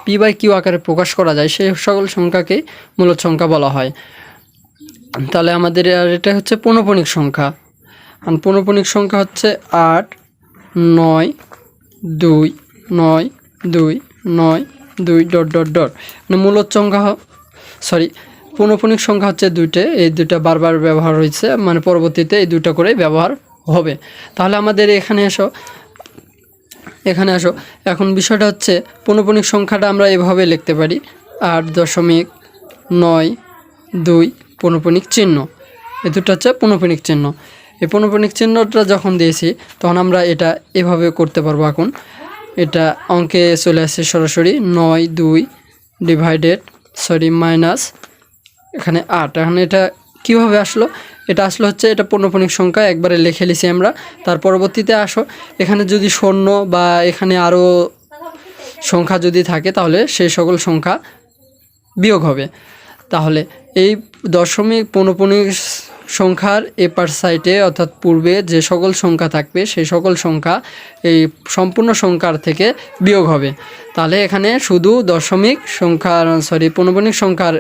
P by Q আকারে প্রকাশ করা যায় সেই সকল সংখ্যাকে মূলদ সংখ্যা বলা হয়। তাহলে আমাদের এটা হচ্ছে পৌনঃপুনিক সংখ্যা। পৌনঃপুনিক সংখ্যা হচ্ছে 8 9 2 9 2 9 2 ডট ডট ডট। মানে মূলদ সংখ্যা পৌনঃপুনিক সংখ্যা হচ্ছে দুইটা, এই দুইটা বারবার ব্যবহার হয়েছে, মানে পরবর্তীতে এই দুইটা করে ব্যবহার হবে। তাহলে আমাদের এখানে আসো, এখন বিষয়টা হচ্ছে পৌনঃপুনিক সংখ্যাটা আমরা এভাবে লিখতে পারি 8.92 পৌনঃপুনিক চিহ্ন। এই দুটো হচ্ছে পৌনঃপুনিক চিহ্ন। এই পৌনঃপুনিক চিহ্নটা যখন দিয়েছি তখন আমরা এটা এভাবে করতে পারবো। এখন এটা অঙ্কে চলে আসছে সরাসরি 9 2 মাইনাস এখানে 8। এখন এটা কীভাবে আসলো? এটা আসলে হচ্ছে এটা পৌনঃপুনিক সংখ্যা একবারে লিখে নিছি আমরা। তার পরবর্তীতে এখানে যদি শূন্য বা এখানে আরও সংখ্যা যদি থাকে তাহলে সেই সকল সংখ্যা বিয়োগ হবে। তাহলে এই দশমিক পৌনঃপুনিক সংখ্যার এপার সাইডে অর্থাৎ পূর্বে যে সকল সংখ্যা থাকবে সেই সকল সংখ্যা এই সম্পূর্ণ সংখ্যার থেকে বিয়োগ হবে। তাহলে এখানে শুধু দশমিক সংখ্যার পৌনঃপুনিক সংখ্যার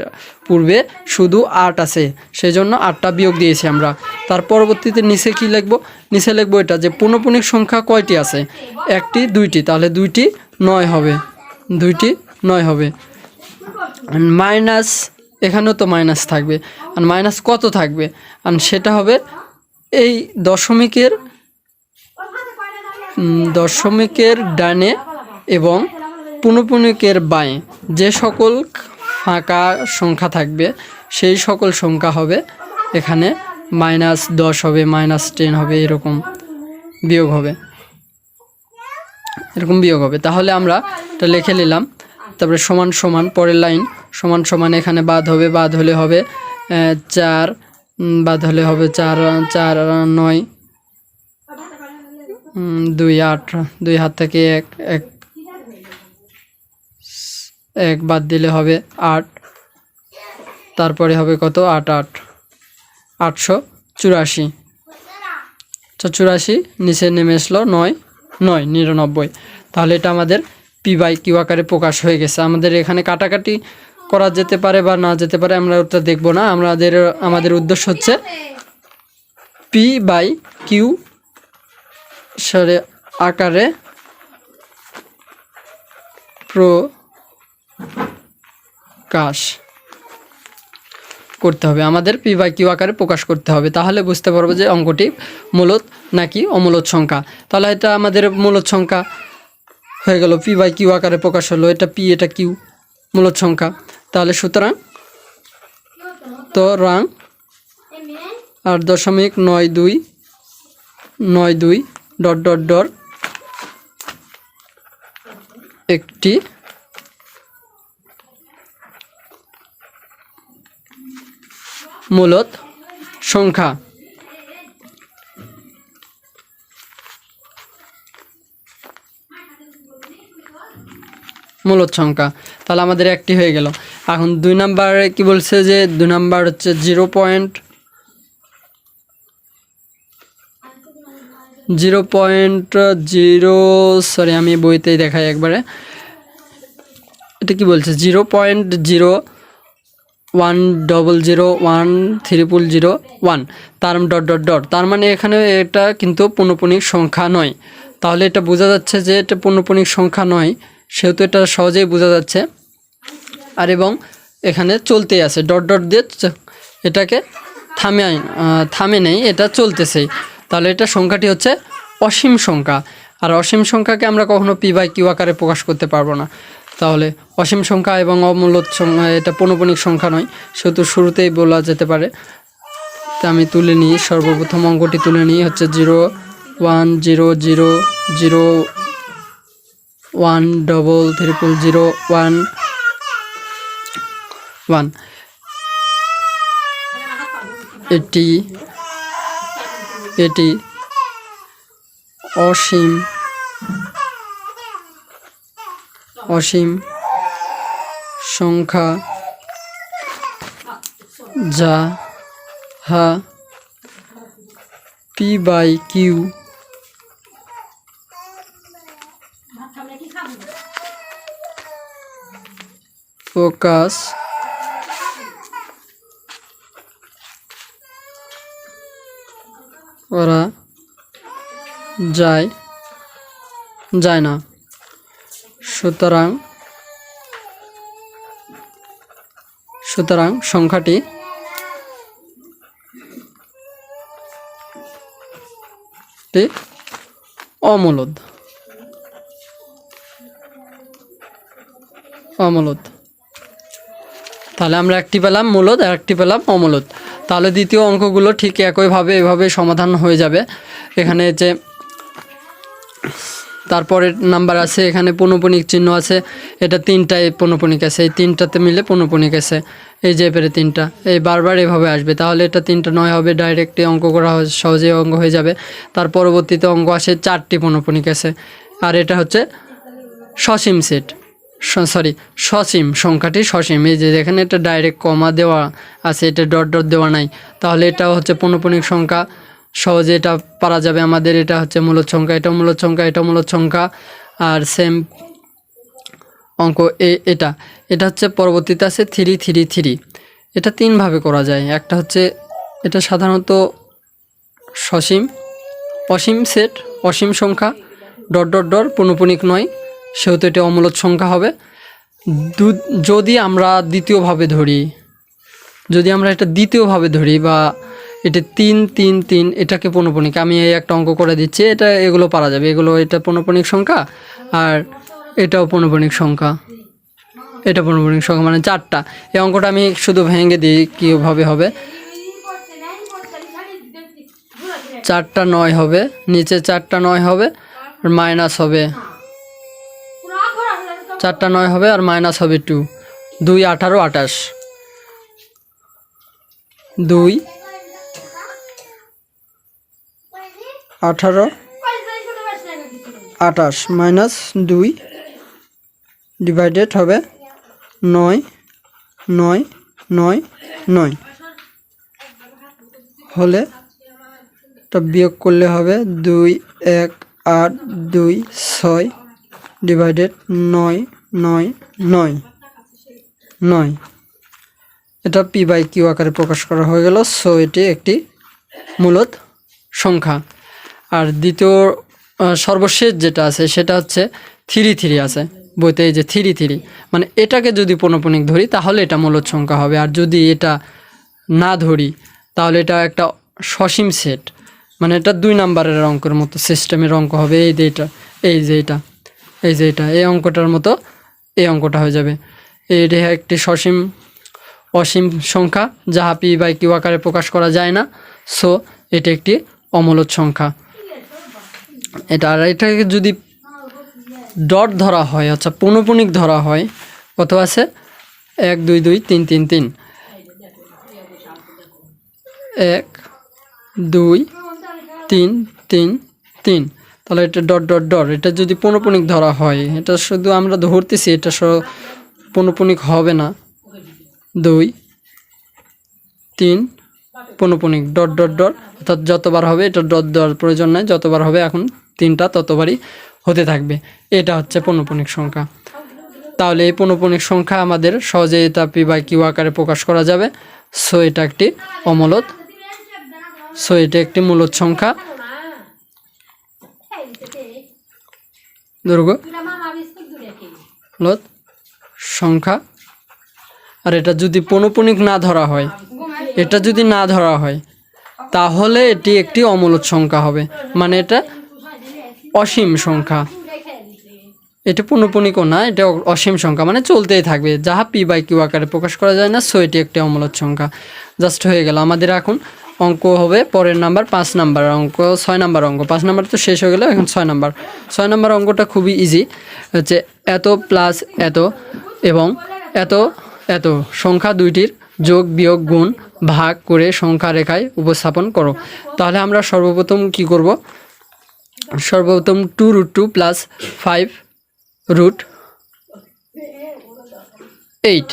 পূর্বে শুধু 8 আছে, সেই জন্য 8টা বিয়োগ দিয়েছি আমরা। তার পরবর্তীতে নিচে কি লিখব? নিচে লিখব এটা যে পৌনঃপুনিক সংখ্যা কয়টি আছে? 1টি 2টি, তাহলে 2টি 9 হবে, 2টি 9 হবে। মাইনাস এখানেও তো মাইনাস থাকবে, আর মাইনাস কত থাকবে? আর সেটা হবে এই দশমিকের ডানে এবং পৌনঃপুনিকের বাঁয়ে যে সকল ফাঁকা সংখ্যা থাকবে সেই সকল সংখ্যা হবে এখানে -10 হবে, -10 হবে, এরকম বিয়োগ হবে, তাহলে আমরা এটা লিখে নিলাম। তারপরে সমান সমান পরের লাইন সমান সমান এখানে বাদ হবে, বাদ হলে হবে 4, বাদ হলে হবে 4 4 9 2 8, 2 হাত থেকে 1 বাদ দিলে হবে 8, তারপরে হবে কত? 8 8 884, 84 নিচে নেমে আসলো 9 9 99। তাহলে এটা আমাদের পি বাই কিউ আকারে প্রকাশ হয়ে গেছে। আমাদের এখানে কাটাকাটি করা যেতে পারে বা না যেতে পারে, আমরা ওটা দেখব না। আমাদের উদ্দেশ্য হচ্ছে পি বাই কিউ আকারে প্রকাশ করতে হবে, আমাদের পি বাই কিউ আকারে প্রকাশ করতে হবে। তাহলে বুঝতে পারবো যে অঙ্কটি মূলদ নাকি অমূলদ সংখ্যা। তাহলে এটা আমাদের মূলদ সংখ্যা হয়ে গেল, পি বাই কিউ আকারে প্রকাশ হলো, এটা পি এটা কিউ মূলদ সংখ্যা। তাহলে সুতরাং 8.92 ডট ডট ডট একটি মূলদ সংখ্যা। মূলদ সংখ্যা, তাহলে আমাদের একটি হয়ে গেল। এখন 2 নাম্বারে কি বলছে যে 2 নাম্বার হচ্ছে 0.0 আমি বইতেই দেখাই একবারে। এটা কি বলছে? 0.0100130001 তার ডট ডট ডট, তার মানে এখানে এটা কিন্তু পৌনঃপুনিক সংখ্যা নয়। তাহলে এটা বোঝা যাচ্ছে যে এটা পৌনঃপুনিক সংখ্যা নয়, সেহেতু এটা সহজেই বোঝা যাচ্ছে। আর এবং এখানে চলতেই আছে, ডট ডট দিয়ে এটাকে থামে নেই, এটা চলতেছেই। তাহলে এটা সংখ্যাটি হচ্ছে অসীম সংখ্যা। আর অসীম সংখ্যাকে আমরা কখনো পি বাই কিউ আকারে প্রকাশ করতে পারবো না। তাহলে অসীম সংখ্যা এবং অমূলদ সংখ্যা, এটা পৌনঃপুনিক সংখ্যা নয়, সেহেতু শুরুতেই বলা যেতে পারে। তা আমি তুলে নিই, সর্বপ্রথম অঙ্কটি তুলে নিই, হচ্ছে 0.100010001 এটি অসীম সংখ্যা যাহা পি বাই কিউ প্রকাশ করা যায় না। সুতরাং সংখ্যাটি অমূলদ। তাহলে আমরা একটি পেলাম মূলদ আর একটি পেলাম অমূলদ। তাহলে দ্বিতীয় অঙ্কগুলো ঠিক একইভাবে এভাবে সমাধান হয়ে যাবে। এখানে যে তারপরের নাম্বার আছে, এখানে পৌনঃপুনিক চিহ্ন আছে, এটা তিনটায় পৌনঃপুনিক আছে, এই তিনটাতে মিলে পৌনঃপুনিক আছে, এই যে এবারে তিনটা, এই বারবার এভাবে আসবে। তাহলে এটা 3টা 9 হবে, ডাইরেক্টলি অঙ্ক করা সহজেই অঙ্ক হয়ে যাবে। তার পরবর্তীতে অঙ্ক আসে 4টি পৌনঃপুনিক আছে, আর এটা হচ্ছে সসীম সেট, সসীম, সংখ্যাটি সসীম। এই যে এখানে এটা ডাইরেক্ট কমা দেওয়া আছে, এটা ডট ডট দেওয়া নাই, তাহলে এটাও হচ্ছে পৌনঃপুনিক সংখ্যা, সহজে এটা পারা যাবে আমাদের। এটা হচ্ছে মূলদ সংখ্যা, এটা মূলদ সংখ্যা, এটা মূলদ সংখ্যা। আর সেম অঙ্ক এটা হচ্ছে পরবর্তীতে আছে 3 3 3। এটা 3ভাবে করা যায়। একটা হচ্ছে এটা সাধারণত অসীম সেট, অসীম সংখ্যা, ডট ডট ডট পৌনঃপুনিক নয়, সেহেতু এটা অমূলদ সংখ্যা হবে। যদি আমরা এটা দ্বিতীয়ভাবে ধরি বা এটা 3 3 3, এটাকে পৌনঃপুনিক, আমি এই একটা অঙ্ক করে দিচ্ছি, এগুলো পারা যাবে। এটা পৌনঃপুনিক সংখ্যা, আর এটাও পৌনঃপুনিক সংখ্যা, এটা পৌনঃপুনিক সংখ্যা, মানে 4টা। এই অঙ্কটা আমি শুধু ভেঙে দিই কীভাবে হবে। 4টা 9 হবে, নিচে 4টা 9 হবে, আর মাইনাস হবে 4টা 9 হবে, আর মাইনাস হবে 2 2 18 28, 2 18 28 মাইনাস 2 ডিভাইডেড হবে 9 9 9 9, হলে এটা বিয়োগ করলে হবে 2 1 8 2 6 ডিভাইডেড 9 9 9 9। এটা p/q আকারে প্রকাশ করা হয়ে গেল। সো এটি একটি মূলদ সংখ্যা। আর দ্বিতীয় সর্বশেষ যেটা আছে সেটা হচ্ছে 3 3 আছে বইতে, এই যে 3 3, মানে এটাকে যদি পৌনঃপুনিক ধরি তাহলে এটা মূলদ সংখ্যা হবে, আর যদি এটা না ধরি তাহলে এটা একটা সসীম সেট, মানে এটা 2 নাম্বারের অঙ্কের মতো সিস্টেমের অঙ্ক হবে। এই অঙ্কটার মতো এই অঙ্কটা হয়ে যাবে। এটা একটি অসীম সংখ্যা যাহা p/q আকারে প্রকাশ করা যায় না। সো এটা একটি অমূলদ সংখ্যা। এটাকে যদি ডট ধরা হয়, আচ্ছা পৌনঃপুনিক ধরা হয়, কত আছে 1 2 2 3 3 3, 1 2 3 3 3, তাহলে এটা ডট ডট ডট, এটা যদি পৌনঃপুনিক ধরা হয়, এটা শুধু আমরা ধরতেছি, এটা পৌনঃপুনিক হবে না। 2 3 পৌনঃপুনিক ডট ডট ডট, অর্থাৎ যতবার হবে, এটা ডট দেওয়ার প্রয়োজন নাই, যতবার হবে এখন 3টা ততবারই হতে থাকবে। এটা হচ্ছে পৌনঃপুনিক সংখ্যা। তাহলে এই পৌনঃপুনিক সংখ্যা আমাদের সহজে এটা p/q আকারে প্রকাশ করা যাবে। সো এটা একটি অমূলদ, সো এটা একটি মূলদ সংখ্যা। মূলদ সংখ্যা। আর এটা যদি পৌনঃপুনিক না ধরা হয়, তাহলে এটি একটি অমূলদ সংখ্যা হবে, মানে এটা অসীম সংখ্যা। এটা পৌনঃপুনিকও না, এটা অসীম সংখ্যা, মানে চলতেই থাকবে, যাহা p/q আকারে প্রকাশ করা যায় না। সো এটি একটি অমূলদ সংখ্যা। জাস্ট হয়ে গেল। আমাদের এখন অঙ্ক হবে পরের নাম্বার 5 নাম্বার অঙ্ক, 6 নাম্বার অঙ্ক। 5 নাম্বার তো শেষ হয়ে গেল, এখন 6 নাম্বার অঙ্কটা খুবই ইজি। হচ্ছে এত প্লাস এত এবং এত সংখ্যা দুইটির যোগ বিয়োগ গুণ ভাগ করে সংখ্যা রেখায় উপস্থাপন করো। তাহলে আমরা সর্বপ্রথম কি করব? সর্বপ্রথম 2√2 প্লাস 5√8,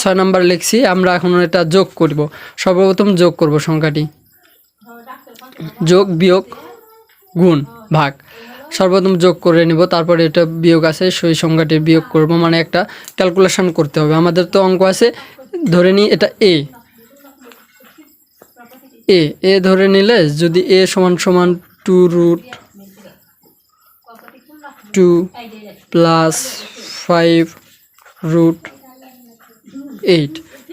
6 নাম্বার লিখছি। আমরা এখন এটা যোগ করব। সর্বপ্রথম যোগ করব সংখ্যাটি, যোগ বিয়োগ গুণ ভাগ। সর্বপ্রথম যোগ করে নিব, তারপরে এটা বিয়োগ আছে সেই সংখ্যাটি বিয়োগ করব, মানে একটা ক্যালকুলেশন করতে হবে। আমাদের তো অঙ্ক আছে, ধরে নিই এটা এ এ এ ধরে নিলে যদি এ সমান সমান 2√2 প্লাস 5√8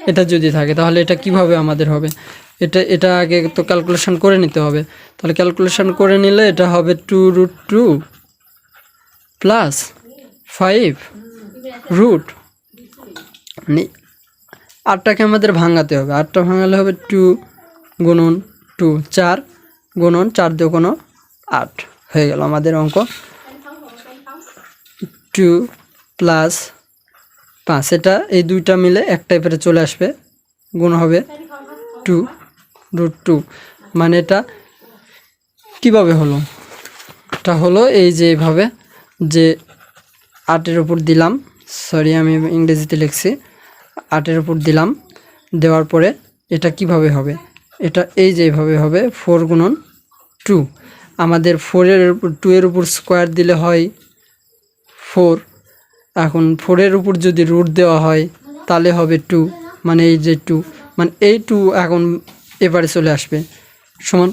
এটা যদি থাকে তাহলে এটা কিভাবে আমাদের হবে, এটা আগে তো ক্যালকুলেশন করে নিতে হবে। তাহলে ক্যালকুলেশন করে নিলে এটা হবে 2√2 প্লাস 5 রুট, মানে 8টাকে আমাদের ভাঙাতে হবে। 8টা ভাঙালে হবে 2 গুণন 2, 4 গুণন 4 দিয়ে কোনো 8 হয়ে গেল আমাদের অঙ্ক। 2 প্লাস 5, এটা এই দুইটা মিলে এক টাইপের চলে আসবে, গুণ হবে 2√2। মানে এটা কিভাবে হলো, এটা হলো এই যে এইভাবে, যে 8-এর উপর দিলাম, সরি আমি ইংরেজিতে লিখছি, 8-এর উপর দিলাম, দেওয়ার পরে এটা কিভাবে হবে, এটা এই যে এইভাবে হবে 4 গুণন 2। আমাদের 2-এর উপর স্কোয়ার দিলে হয় 4, এখন 4-এর উপর যদি রুট দেওয়া হয় তাহলে হবে 2, মানে এই যে 2, মানে এই 2 এখন এবারে চলে আসবে, সমান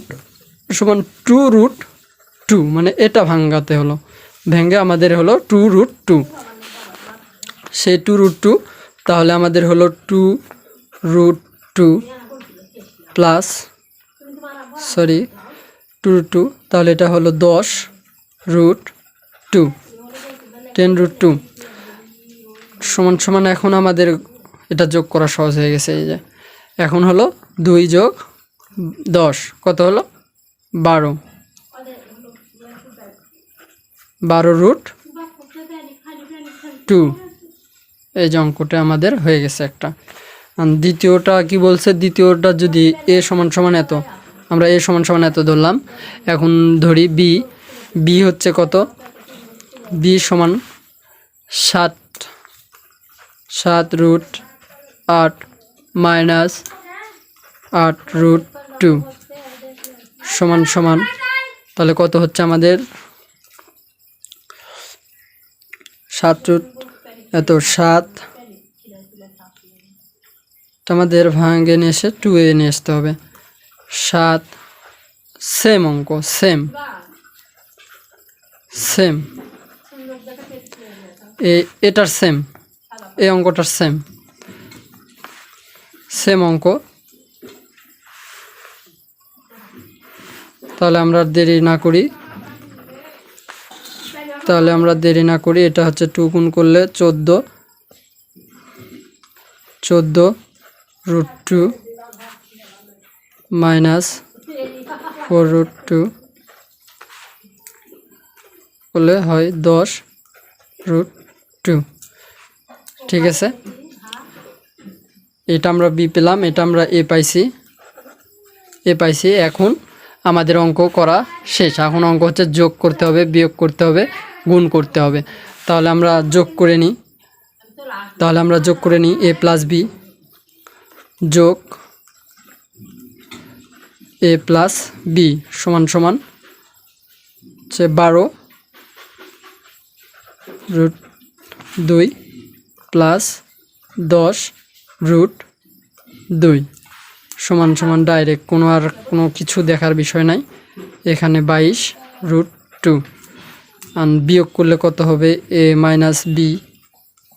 সমান 2√2, মানে এটা ভাঙাতে হলো, ভেঙে আমাদের হলো 2√2, সেই 2√2, তাহলে আমাদের হলো 2√2 প্লাস 2√2, তাহলে এটা হলো 10√2, 10√2 সমান সমান, এখন আমাদের এটা যোগ করা সহজ হয়ে গেছে। এই যে এখন হলো 2 যোগ 10 কত হলো 12, 12√2, এই যে অঙ্কটা আমাদের হয়ে গেছে একটা। দ্বিতীয়টা কি বলছে, দ্বিতীয়টা যদি এ সমান সমান এত, আমরা এ সমান সমান এত ধরলাম, এখন ধরি বি, বি হচ্ছে কত, বি সমান 7√8 মাইনাস 8√2 সমান সমান, তাহলে কত হচ্ছে আমাদের 7 আমাদের ভাঙে নিয়ে এসে 2 এ নিয়ে আসতে হবে। 7 সেম অঙ্ক, সেম এটার সেম, এই অঙ্কটার সেম অঙ্ক। তাহলে আমরা দেরি না করি, এটা হচ্ছে 2 গুণ করলে 14√2 মাইনাস 4√2 করলে হয় 10√2, ঠিক আছে। এটা আমরা বি পেলাম, এটা আমরা এ পাইছি। এখন আমাদের অঙ্ক করা শেষ। এখন অঙ্ক হচ্ছে যোগ করতে হবে, বিয়োগ করতে হবে, গুণ করতে হবে। তাহলে আমরা যোগ করে নিই, এ প্লাস বি যোগ এ প্লাস বি সমান সমান হচ্ছে 12√2 প্লাস 10√2 সমান সমান ডাইরেক্ট, কোনো কিছু দেখার বিষয় নাই এখানে, 22√2। আর বিয়োগ করলে কত হবে, A minus B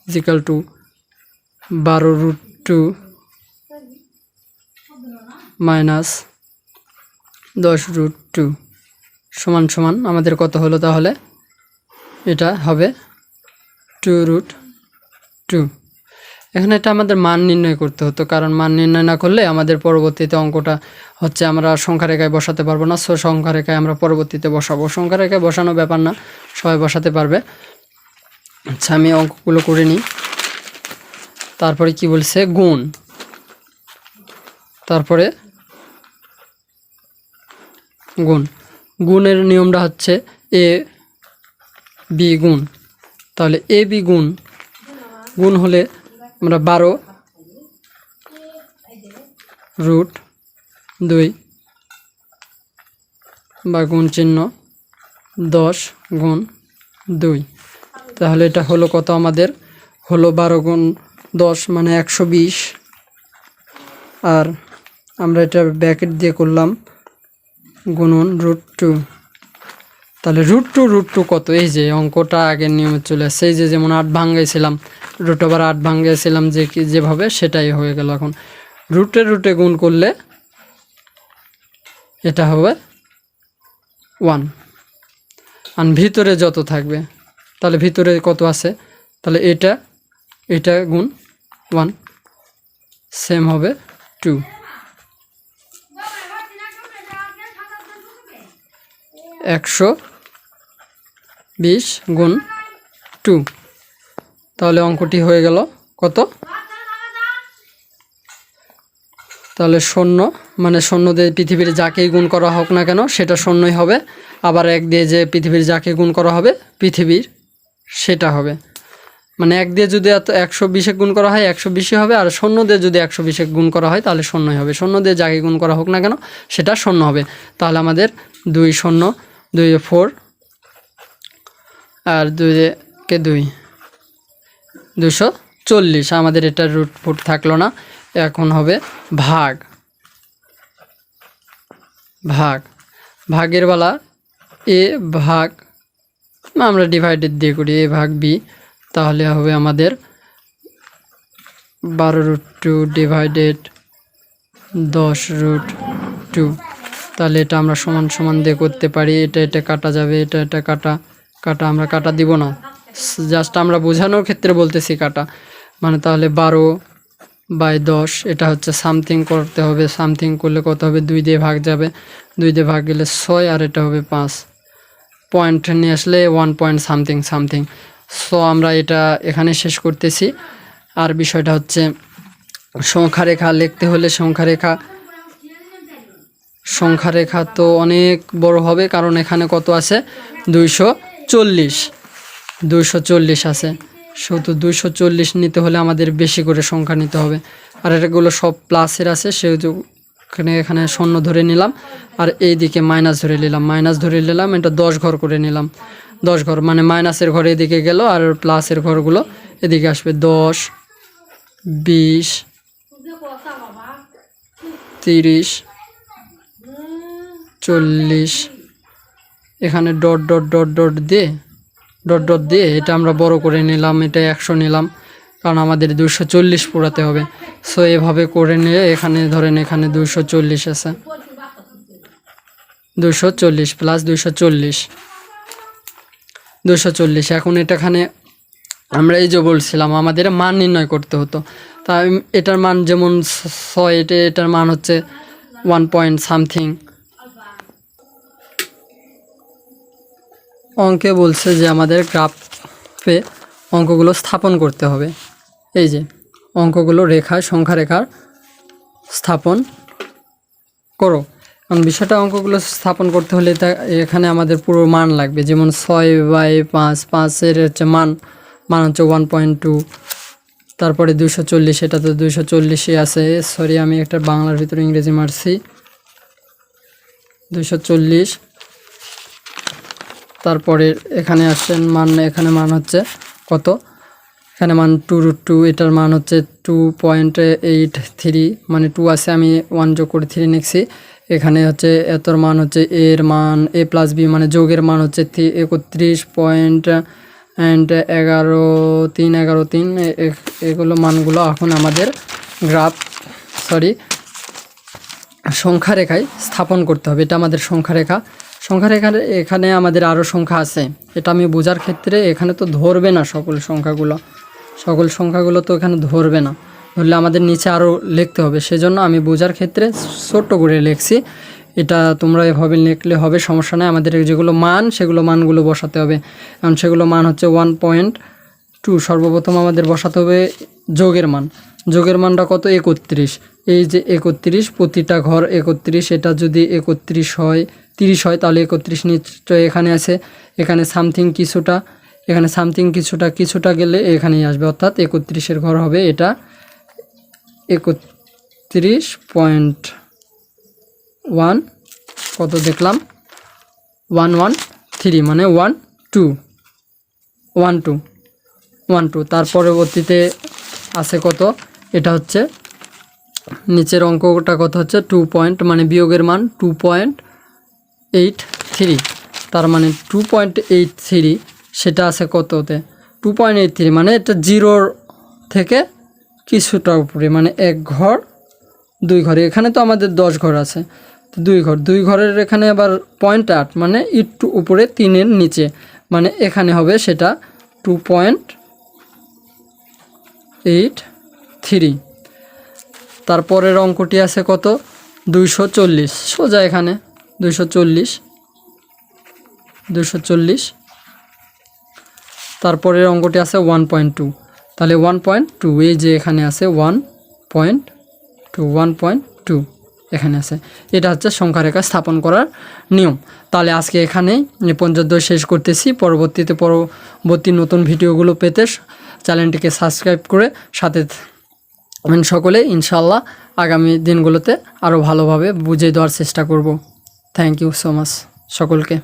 equal to 12√2 minus 10√2 সমান সমান আমাদের কত হলো, তাহলে এটা হবে 2√2। এখন এটা আমাদের মান নির্ণয় করতে হতো, কারণ মান নির্ণয় না করলে আমাদের পরবর্তীতে অঙ্কটা হচ্ছে আমরা সংখ্যা রেখায় বসাতে পারবো না। সো সংখ্যা রেখায় আমরা পরবর্তীতে বসাবো, সংখ্যা রেখায় বসানো ব্যাপার না, সবাই বসাতে পারবে। আচ্ছা আমি অঙ্কগুলো করে নিই। তারপরে কি বলছে, গুণ, তারপরে গুণের নিয়মটা হচ্ছে এ বি গুণ, তাহলে এ বি গুণ হলে আমরা 12√2 বা গুণ চিহ্ন 10 গুণ 2, তাহলে এটা হলো কত আমাদের, হলো 12 গুণ 10 মানে 120। আর আমরা এটা ব্র্যাকেট দিয়ে করলাম গুণন √2, তাহলে √2 কত, এই যে অঙ্কটা আগের নিয়মে চলে আসছে, এই যে যেমন 8 ভাঙাইছিলাম, √8 ভাঙাইছিলাম যে কি যেভাবে, সেটাই হয়ে গেল। এখন রুটে গুণ করলে এটা হবে 1, আর ভিতরে যত থাকবে, তাহলে ভিতরে কত আছে, তাহলে এটা গুণ 1 সেম হবে 2। 120 গুণ 2, তাহলে অঙ্কটি হয়ে গেল কত, তাহলে 0 মানে 0 দিয়ে পৃথিবীর যাকেই গুণ করা হোক না কেন সেটা 0ই হবে, আবার 1 দিয়ে যে পৃথিবীর যাকে গুণ করা হবে পৃথিবীর সেটা হবে, মানে 1 দিয়ে যদি 120 গুণ করা হয় 120ই হবে, আর 0 দিয়ে যদি 120 গুণ করা হয় তাহলে 0ই হবে। 0 দিয়ে যাকে গুণ করা হোক না কেন সেটা 0 হবে। তাহলে আমাদের 2 0 2 4 আর 2 কে 2 240, আমাদের এটা √4 থাকলো না। এখন হবে ভাগের বেলা a ভাগ, আমরা ডিভাইডেড দিয়ে করি, a ভাগ b, তাহলে হবে আমাদের 12√2 ডিভাইডেড 10√2, তাহলে এটা আমরা সমান সমান দিয়ে করতে পারি। এটা কাটা যাবে, এটা কাটা আমরা কাটা দিব না, জাস্ট আমরা বোঝানোর ক্ষেত্রে বলতেছি কাটা, মানে তাহলে 12/10, এটা হচ্ছে সামথিং করতে হবে, সামথিং করলে কত হবে, 2 দিয়ে ভাগ যাবে, 2 দিয়ে ভাগ গেলে 6, আর এটা হবে 5, পয়েন্ট নিয়ে আসলে 1 পয়েন্ট সামথিং। সো আমরা এটা এখানে শেষ করতেছি। আর বিষয়টা হচ্ছে সংখ্যা রেখা লিখতে হলে সংখ্যা রেখা তো অনেক বড় হবে, কারণ এখানে কত আছে, 240 আছে, শুধু 240 নিতে হলে আমাদের বেশি করে সংখ্যা নিতে হবে। আর এটাগুলো সব প্লাসের আছে, সেহেতু এখানে 0 ধরে নিলাম, আর এই দিকে মাইনাস ধরে নিলাম, এটা 10 ঘর করে নিলাম, 10 ঘর মানে মাইনাসের ঘর এদিকে গেল, আর প্লাসের ঘরগুলো এদিকে আসবে, 10 20 30 40, এখানে ডট দিয়ে এটা আমরা বড় করে নিলাম, এটা 100 নিলাম, কারণ আমাদের 240 পোড়াতে হবে। সো এভাবে করে নিয়ে এখানে ধরেন এখানে 240 আছে, 240 প্লাস 240, এখন এটাখানে আমরা এই যে বলছিলাম আমাদের মান নির্ণয় করতে হতো, তাই এটার মান যেমন 6, এটার মান হচ্ছে 1 পয়েন্ট সামথিং। অঙ্কে বলছে যে আমাদের গ্রাফে অঙ্কগুলো স্থাপন করতে হবে, এই যে অঙ্কগুলো সংখ্যা রেখার স্থাপন করো। কারণ বিষয়টা অঙ্কগুলো স্থাপন করতে হলে এখানে আমাদের পুরো মান লাগবে, যেমন 6/5, 5-এর হচ্ছে মান হচ্ছে 1.2, তারপরে 240, এটা তো 240ই আছে, সরি আমি একটা বাংলার ভিতরে ইংরেজি মারছি, 240, তারপরে এখানে আসেন এখানে মান হচ্ছে কত, এখানে মান 2√2, এটার মান হচ্ছে 2.83, মানে 2 আছে, আমি 1 যোগ করে 3 নিচ্ছি, এখানে হচ্ছে এতর মান হচ্ছে এর মান a + b মানে যোগের মান হচ্ছে 31.11 এগুলো মানগুলো এখন আমাদের সংখ্যা রেখায় স্থাপন করতে হবে। এটা আমাদের সংখ্যা রেখার এখানে আমাদের আরও সংখ্যা আছে, এটা আমি বোঝার ক্ষেত্রে এখানে তো ধরবে না, সকল সংখ্যাগুলো তো এখানে ধরবে না, ধরলে আমাদের নিচে আরও লিখতে হবে, সেজন্য আমি বোঝার ক্ষেত্রে ছোট্ট করে লিখছি। এটা তোমরা এভাবে লিখলে হবে, সমস্যা নেই। আমাদের যেগুলো মান সেগুলো মানগুলো বসাতে হবে, কারণ সেগুলো মান হচ্ছে 1.2। সর্বপ্রথম আমাদের বসাতে হবে যোগের মানটা কত, 31, এই যে 31, প্রতিটা ঘর 31, এটা যদি 30 হয় তাহলে 31 নিশ্চয় এখানে আছে, এখানে সামথিং কিছুটা গেলে এখানেই আসবে, অর্থাৎ 31-এর ঘর হবে এটা 31.1 কত দেখলাম 11 3 মানে 1 2 1 2 1 2। তার পরবর্তীতে আছে কত, এটা হচ্ছে নিচের অঙ্কটা কত হচ্ছে 2 পয়েন্ট মানে বিয়োগের মান 2.83, তার মানে 2.83 সেটা আছে কততে 2.83 মানে এটা জিরোর থেকে কিছুটা উপরে মানে 1 ঘর 2 ঘরে, এখানে তো আমাদের 10 ঘর আছে, তো 2 ঘরের এখানে আবার 0.8 মানে একটু উপরে 3-এর নিচে, মানে এখানে হবে সেটা 2.83। তারপরের অঙ্কটি আছে কত 240, সোজা এখানে 240। তারপরের অঙ্কটি আছে 1.2, তাহলে 1.2 এই যে এখানে আছে 1.2 এখানে আছে। এটা হচ্ছে সংখ্যা রেখা স্থাপন করার নিয়ম। তাহলে আজকে এখানেই পর্যন্ত শেষ করতেছি। পরবর্তী নতুন ভিডিওগুলো পেতে চ্যানেলটিকে সাবস্ক্রাইব করে সাথে সকলে ইনশাল্লাহ আগামী দিনগুলোতে আরও ভালোভাবে বুঝিয়ে দেওয়ার চেষ্টা করব। থ্যাংক ইউ সো মাচ সকলকে।